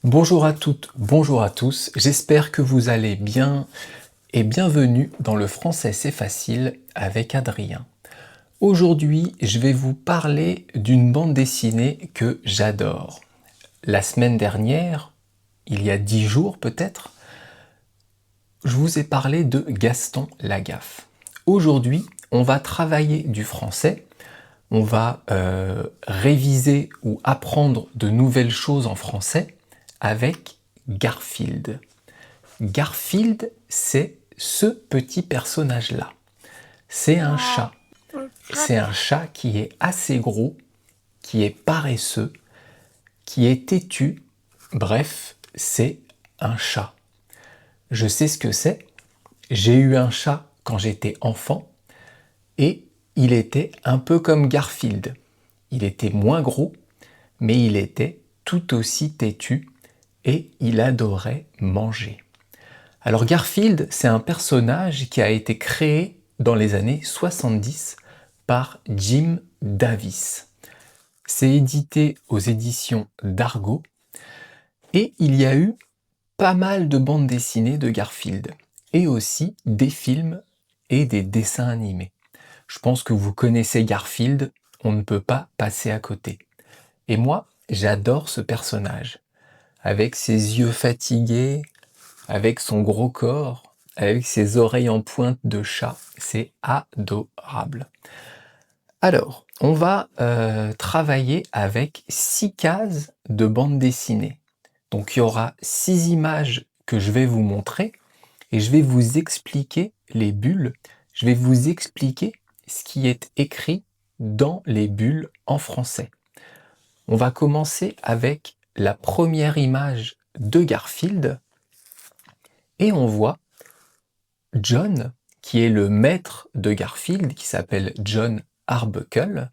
Bonjour à toutes, bonjour à tous, j'espère que vous allez bien et bienvenue dans le français c'est facile avec Adrien. Aujourd'hui, je vais vous parler d'une bande dessinée que j'adore. La semaine dernière, il y a 10 jours peut-être, je vous ai parlé de Gaston Lagaffe. Aujourd'hui, on va travailler du français, on va réviser ou apprendre de nouvelles choses en français avec Garfield. Garfield, c'est ce petit personnage-là. C'est un chat. C'est un chat qui est assez gros, qui est paresseux, qui est têtu. Bref, c'est un chat. Je sais ce que c'est. J'ai eu un chat quand j'étais enfant et il était un peu comme Garfield. Il était moins gros, mais il était tout aussi têtu et il adorait manger. Alors Garfield, c'est un personnage qui a été créé dans les années 70 par Jim Davis. C'est édité aux éditions d'Argo et il y a eu pas mal de bandes dessinées de Garfield et aussi des films et des dessins animés. Je pense que vous connaissez Garfield, on ne peut pas passer à côté. Et moi, j'adore ce personnage, avec ses yeux fatigués, avec son gros corps, avec ses oreilles en pointe de chat. C'est adorable. Alors, on va travailler avec 6 cases de bande dessinée. Donc il y aura 6 images que je vais vous montrer et je vais vous expliquer les bulles. Je vais vous expliquer ce qui est écrit dans les bulles en français. On va commencer avec la première image de Garfield et on voit John, qui est le maître de Garfield, qui s'appelle John Arbuckle,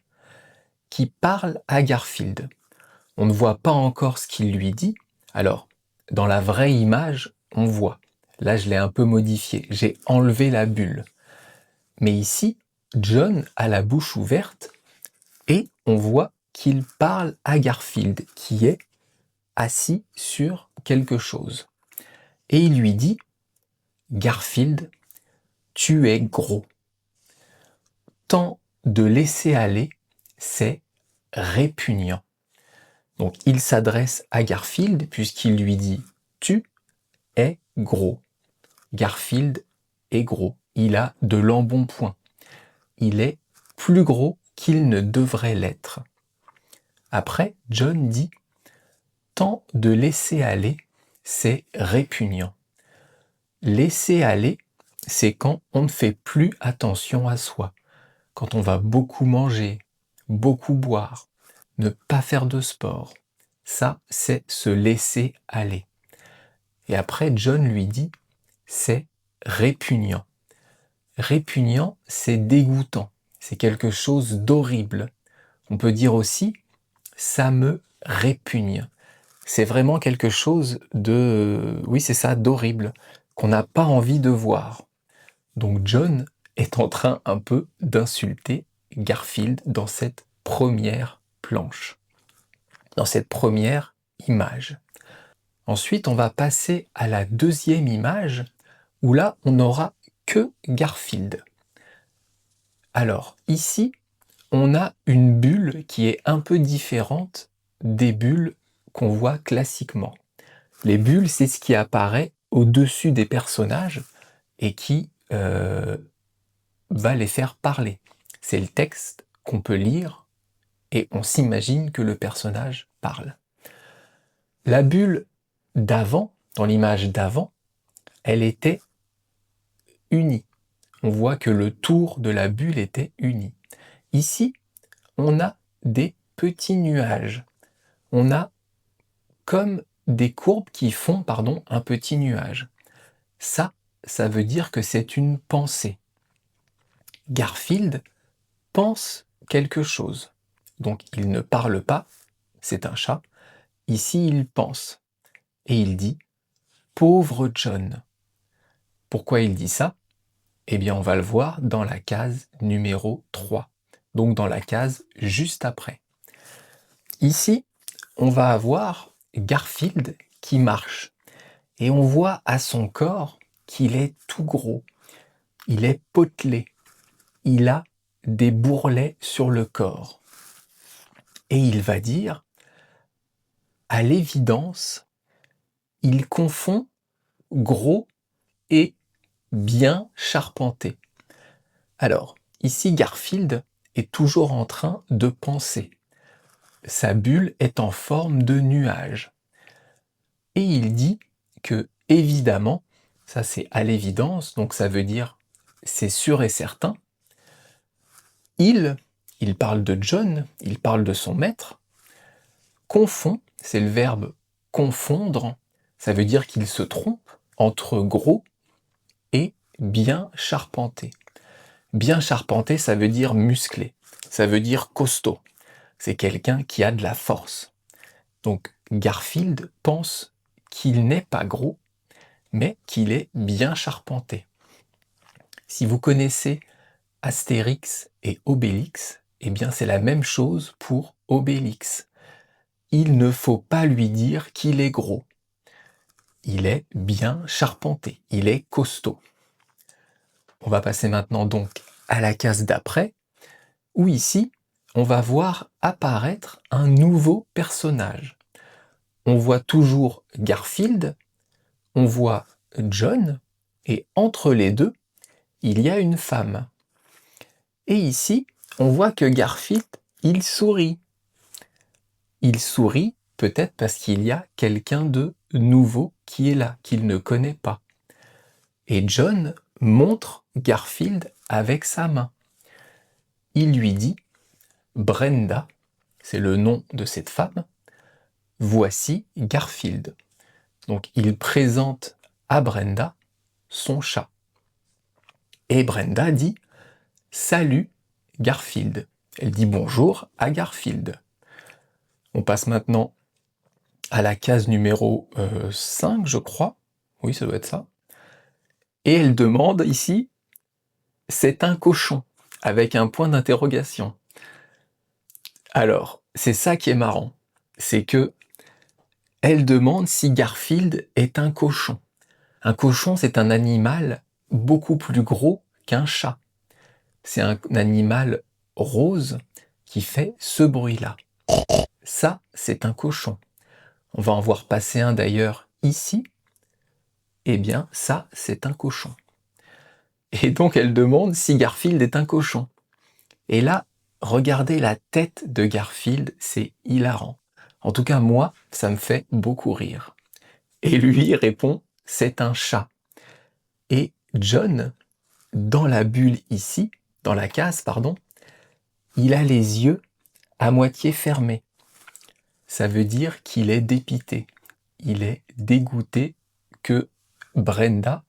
qui parle à Garfield. On ne voit pas encore ce qu'il lui dit. Alors, dans la vraie image, on voit. Là, je l'ai un peu modifié. J'ai enlevé la bulle. Mais ici, John a la bouche ouverte et on voit qu'il parle à Garfield, qui est assis sur quelque chose. Et il lui dit « Garfield, tu es gros. Tant de laisser aller, c'est répugnant. » Donc il s'adresse à Garfield puisqu'il lui dit « Tu es gros. » Garfield est gros. Il a de l'embonpoint. Il est plus gros qu'il ne devrait l'être. Après, John dit « Tant de laisser aller, c'est répugnant. » Laisser aller, c'est quand on ne fait plus attention à soi. Quand on va beaucoup manger, beaucoup boire, ne pas faire de sport. Ça, c'est se laisser aller. Et après, John lui dit, c'est répugnant. Répugnant, c'est dégoûtant. C'est quelque chose d'horrible. On peut dire aussi, ça me répugne. C'est vraiment quelque chose de, oui, c'est ça, d'horrible, qu'on n'a pas envie de voir. Donc John est en train un peu d'insulter Garfield dans cette première planche, dans cette première image. Ensuite, on va passer à la deuxième image, où là, on n'aura que Garfield. Alors, ici, on a une bulle qui est un peu différente des bulles qu'on voit classiquement. Les bulles, c'est ce qui apparaît au-dessus des personnages et qui va les faire parler. C'est le texte qu'on peut lire et on s'imagine que le personnage parle. La bulle d'avant, dans l'image d'avant, elle était unie. On voit que le tour de la bulle était uni. Ici, on a des petits nuages. On a comme des courbes qui font, un petit nuage. Ça veut dire que c'est une pensée. Garfield pense quelque chose. Donc il ne parle pas, c'est un chat. Ici, il pense. Et il dit « Pauvre John ». Pourquoi il dit ça? Eh bien, on va le voir dans la case numéro 3. Donc dans la case juste après. Ici, on va avoir Garfield qui marche. Et on voit à son corps qu'il est tout gros, il est potelé, il a des bourrelets sur le corps. Et il va dire, à l'évidence, il confond gros et bien charpenté. Alors, ici Garfield est toujours en train de penser. Sa bulle est en forme de nuage. Et il dit que, évidemment, ça c'est à l'évidence, donc ça veut dire c'est sûr et certain, il parle de John, il parle de son maître, confond, c'est le verbe confondre, ça veut dire qu'il se trompe entre gros et bien charpenté. Bien charpenté, ça veut dire musclé, ça veut dire costaud. C'est quelqu'un qui a de la force. Donc Garfield pense qu'il n'est pas gros, mais qu'il est bien charpenté. Si vous connaissez Astérix et Obélix, eh bien c'est la même chose pour Obélix. Il ne faut pas lui dire qu'il est gros. Il est bien charpenté, il est costaud. On va passer maintenant donc à la case d'après, où ici, on va voir apparaître un nouveau personnage. On voit toujours Garfield, on voit John, et entre les deux, il y a une femme. Et ici, on voit que Garfield, il sourit. Il sourit peut-être parce qu'il y a quelqu'un de nouveau qui est là, qu'il ne connaît pas. Et John montre Garfield avec sa main. Il lui dit, Brenda, c'est le nom de cette femme, voici Garfield. Donc il présente à Brenda son chat. Et Brenda dit, salut Garfield. Elle dit bonjour à Garfield. On passe maintenant à la case numéro 5, je crois. Oui, ça doit être ça. Et elle demande ici, c'est un cochon, avec un point d'interrogation. Alors, c'est ça qui est marrant, c'est que elle demande si Garfield est un cochon. Un cochon, c'est un animal beaucoup plus gros qu'un chat. C'est un animal rose qui fait ce bruit-là. Ça, c'est un cochon. On va en voir passer un d'ailleurs ici. Eh bien, ça, c'est un cochon. Et donc, elle demande si Garfield est un cochon. Et là, regardez la tête de Garfield, c'est hilarant. En tout cas, moi, ça me fait beaucoup rire. Et lui répond, c'est un chat. Et John, dans la bulle ici, dans la case, pardon, il a les yeux à moitié fermés. Ça veut dire qu'il est dépité. Il est dégoûté que Brenda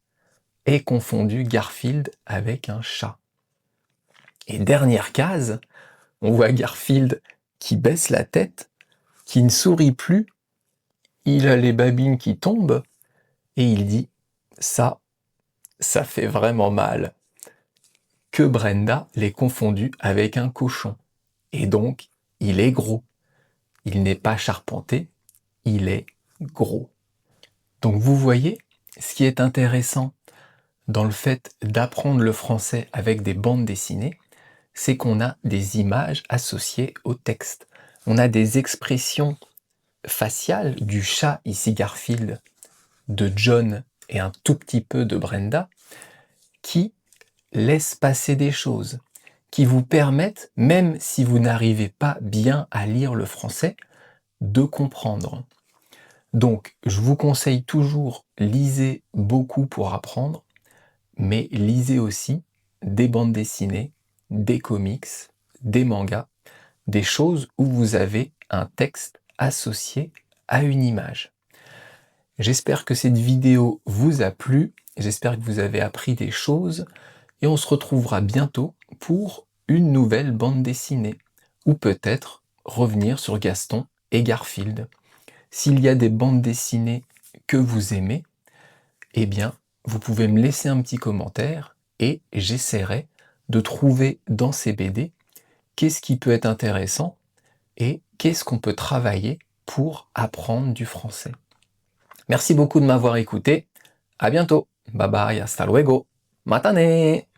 ait confondu Garfield avec un chat. Et dernière case, on voit Garfield qui baisse la tête, qui ne sourit plus, il a les babines qui tombent, et il dit « ça fait vraiment mal » que Brenda l'ait confondu avec un cochon. Et donc, il est gros. Il n'est pas charpenté, il est gros. Donc vous voyez, ce qui est intéressant dans le fait d'apprendre le français avec des bandes dessinées, c'est qu'on a des images associées au texte. On a des expressions faciales du chat, ici Garfield, de John et un tout petit peu de Brenda, qui laissent passer des choses, qui vous permettent, même si vous n'arrivez pas bien à lire le français, de comprendre. Donc, je vous conseille toujours, lisez beaucoup pour apprendre, mais lisez aussi des bandes dessinées, des comics, des mangas, des choses où vous avez un texte associé à une image. J'espère que cette vidéo vous a plu, j'espère que vous avez appris des choses, et on se retrouvera bientôt pour une nouvelle bande dessinée, ou peut-être revenir sur Gaston et Garfield. S'il y a des bandes dessinées que vous aimez, eh bien, vous pouvez me laisser un petit commentaire et j'essaierai de trouver dans ces BD qu'est-ce qui peut être intéressant et qu'est-ce qu'on peut travailler pour apprendre du français. Merci beaucoup de m'avoir écouté. À bientôt. Bye bye, hasta luego. Matane!